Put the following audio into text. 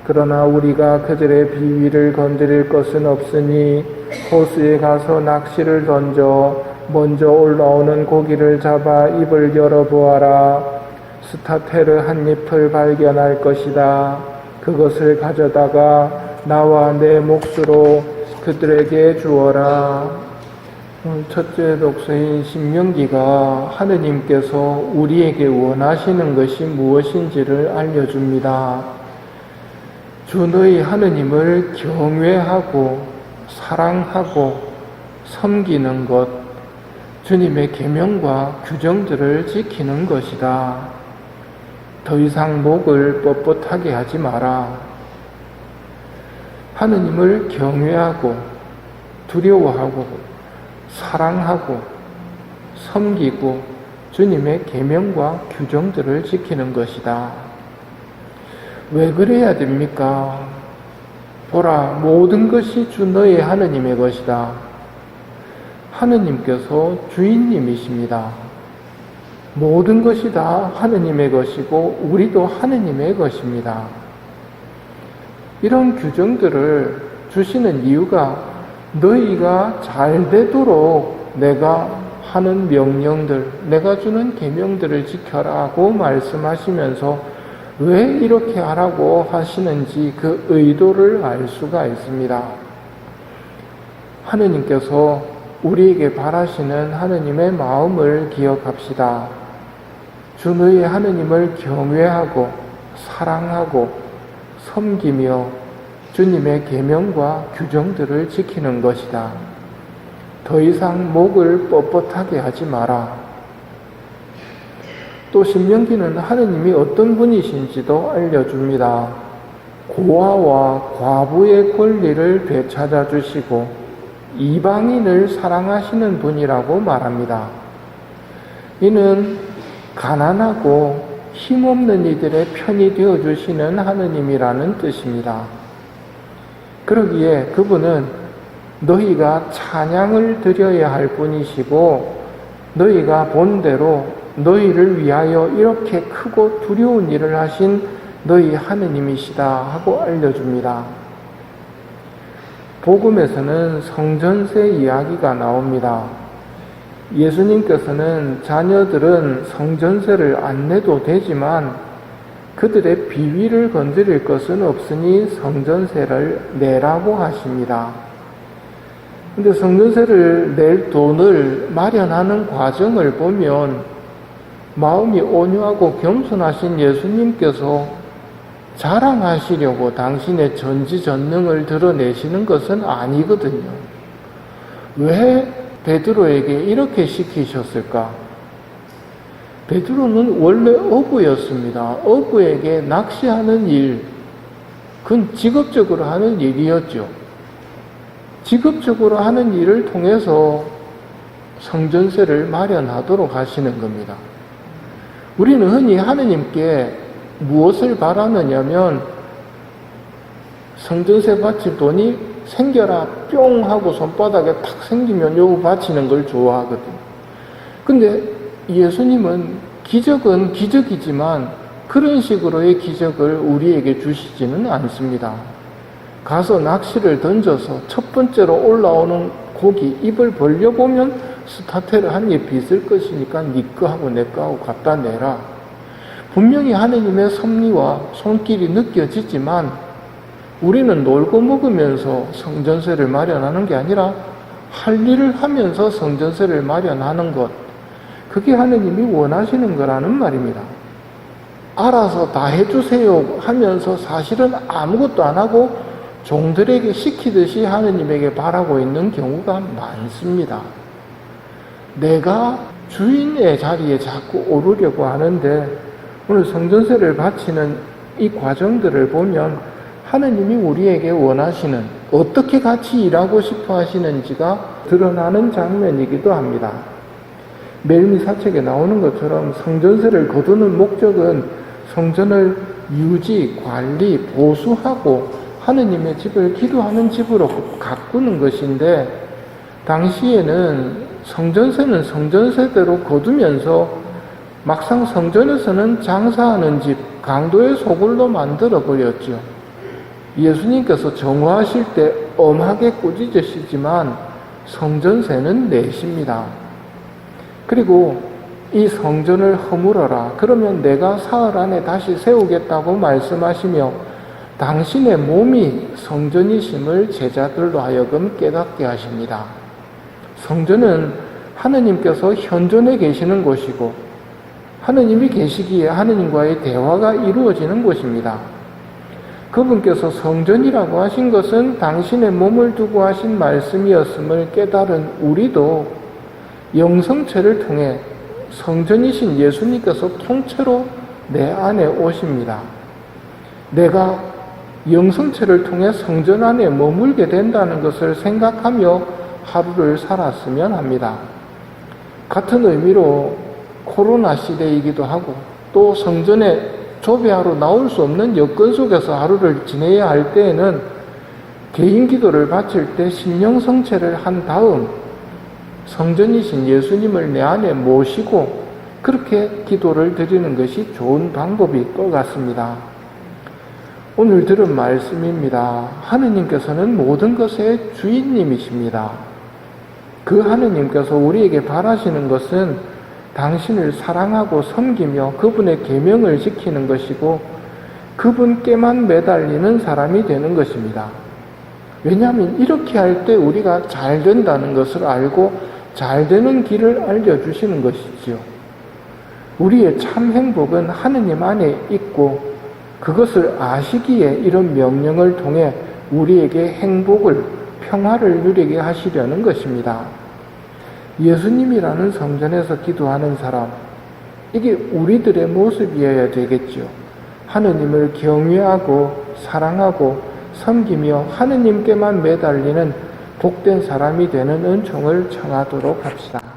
그러나 우리가 그들의 비위를 건드릴 것은 없으니 호수에 가서 낚시를 던져 먼저 올라오는 고기를 잡아 입을 열어보아라. 스타테르 한 잎을 발견할 것이다. 그것을 가져다가 나와 내 몫으로 그들에게 주어라. 첫째 독서인 신명기가 하느님께서 우리에게 원하시는 것이 무엇인지를 알려줍니다. 주 너희 하느님을 경외하고 사랑하고 섬기는 것, 주님의 계명과 규정들을 지키는 것이다. 더 이상 목을 뻣뻣하게 하지 마라. 하느님을 경외하고 두려워하고 사랑하고 섬기고 주님의 계명과 규정들을 지키는 것이다. 왜 그래야 됩니까? 보라, 모든 것이 주 너의 하느님의 것이다. 하느님께서 주인님이십니다. 모든 것이 다 하느님의 것이고 우리도 하느님의 것입니다. 이런 규정들을 주시는 이유가 너희가 잘 되도록 내가 하는 명령들, 내가 주는 계명들을 지켜라고 말씀하시면서 왜 이렇게 하라고 하시는지 그 의도를 알 수가 있습니다. 하느님께서 우리에게 바라시는 하느님의 마음을 기억합시다. 주 너희 하느님을 경외하고 사랑하고 섬기며 주님의 계명과 규정들을 지키는 것이다. 더 이상 목을 뻣뻣하게 하지 마라. 또 신명기는 하느님이 어떤 분이신지도 알려줍니다. 고아와 과부의 권리를 되찾아 주시고 이방인을 사랑하시는 분이라고 말합니다. 이는 가난하고 힘없는 이들의 편이 되어주시는 하느님이라는 뜻입니다. 그러기에 그분은 너희가 찬양을 드려야 할 분이시고 너희가 본대로 너희를 위하여 이렇게 크고 두려운 일을 하신 너희 하느님이시다 하고 알려줍니다. 복음에서는 성전세 이야기가 나옵니다. 예수님께서는 자녀들은 성전세를 안 내도 되지만 그들의 비위를 건드릴 것은 없으니 성전세를 내라고 하십니다. 근데 성전세를 낼 돈을 마련하는 과정을 보면 마음이 온유하고 겸손하신 예수님께서 자랑하시려고 당신의 전지전능을 드러내시는 것은 아니거든요. 왜 베드로에게 이렇게 시키셨을까? 베드로는 원래 어부였습니다. 어부에게 낚시하는 일, 그건 직업적으로 하는 일이었죠. 직업적으로 하는 일을 통해서 성전세를 마련하도록 하시는 겁니다. 우리는 흔히 하느님께 무엇을 바라느냐면 성전세 바칠 돈이 생겨라 뿅 하고 손바닥에 탁 생기면 요거 바치는 걸 좋아하거든요. 근데 예수님은 기적은 기적이지만 그런 식으로의 기적을 우리에게 주시지는 않습니다. 가서 낚시를 던져서 첫 번째로 올라오는 고기 입을 벌려보면 스타테르 한 입이 있을 것이니까 네 거하고 내 거하고 갖다 내라. 분명히 하느님의 섭리와 손길이 느껴지지만 우리는 놀고 먹으면서 성전세를 마련하는 게 아니라 할 일을 하면서 성전세를 마련하는 것, 그게 하느님이 원하시는 거라는 말입니다. 알아서 다 해주세요 하면서 사실은 아무것도 안 하고 종들에게 시키듯이 하느님에게 바라고 있는 경우가 많습니다. 내가 주인의 자리에 자꾸 오르려고 하는데 오늘 성전세를 바치는 이 과정들을 보면 하느님이 우리에게 원하시는, 어떻게 같이 일하고 싶어 하시는지가 드러나는 장면이기도 합니다. 멜미 사책에 나오는 것처럼 성전세를 거두는 목적은 성전을 유지, 관리, 보수하고 하느님의 집을 기도하는 집으로 가꾸는 것인데, 당시에는 성전세는 성전세대로 거두면서 막상 성전에서는 장사하는 집, 강도의 소굴로 만들어 버렸죠. 예수님께서 정화하실 때 엄하게 꾸짖으시지만 성전세는 내십니다. 그리고 이 성전을 허물어라. 그러면 내가 사흘 안에 다시 세우겠다고 말씀하시며 당신의 몸이 성전이심을 제자들로 하여금 깨닫게 하십니다. 성전은 하느님께서 현존해 계시는 곳이고 하느님이 계시기에 하느님과의 대화가 이루어지는 곳입니다. 그분께서 성전이라고 하신 것은 당신의 몸을 두고 하신 말씀이었음을 깨달은 우리도 영성체를 통해 성전이신 예수님께서 통째로 내 안에 오십니다. 내가 영성체를 통해 성전 안에 머물게 된다는 것을 생각하며 하루를 살았으면 합니다. 같은 의미로 코로나 시대이기도 하고 또 성전에 조배하러 나올 수 없는 여건 속에서 하루를 지내야 할 때에는 개인 기도를 바칠 때 신령성체를 한 다음 성전이신 예수님을 내 안에 모시고 그렇게 기도를 드리는 것이 좋은 방법일 것 같습니다. 오늘 들은 말씀입니다. 하느님께서는 모든 것의 주인님이십니다. 그 하느님께서 우리에게 바라시는 것은 당신을 사랑하고 섬기며 그분의 계명을 지키는 것이고 그분께만 매달리는 사람이 되는 것입니다. 왜냐하면 이렇게 할 때 우리가 잘 된다는 것을 알고 잘 되는 길을 알려주시는 것이지요. 우리의 참 행복은 하느님 안에 있고 그것을 아시기에 이런 명령을 통해 우리에게 행복을, 평화를 누리게 하시려는 것입니다. 예수님이라는 성전에서 기도하는 사람, 이게 우리들의 모습이어야 되겠죠. 하느님을 경외하고 사랑하고 섬기며 하느님께만 매달리는 복된 사람이 되는 은총을 청하도록 합시다.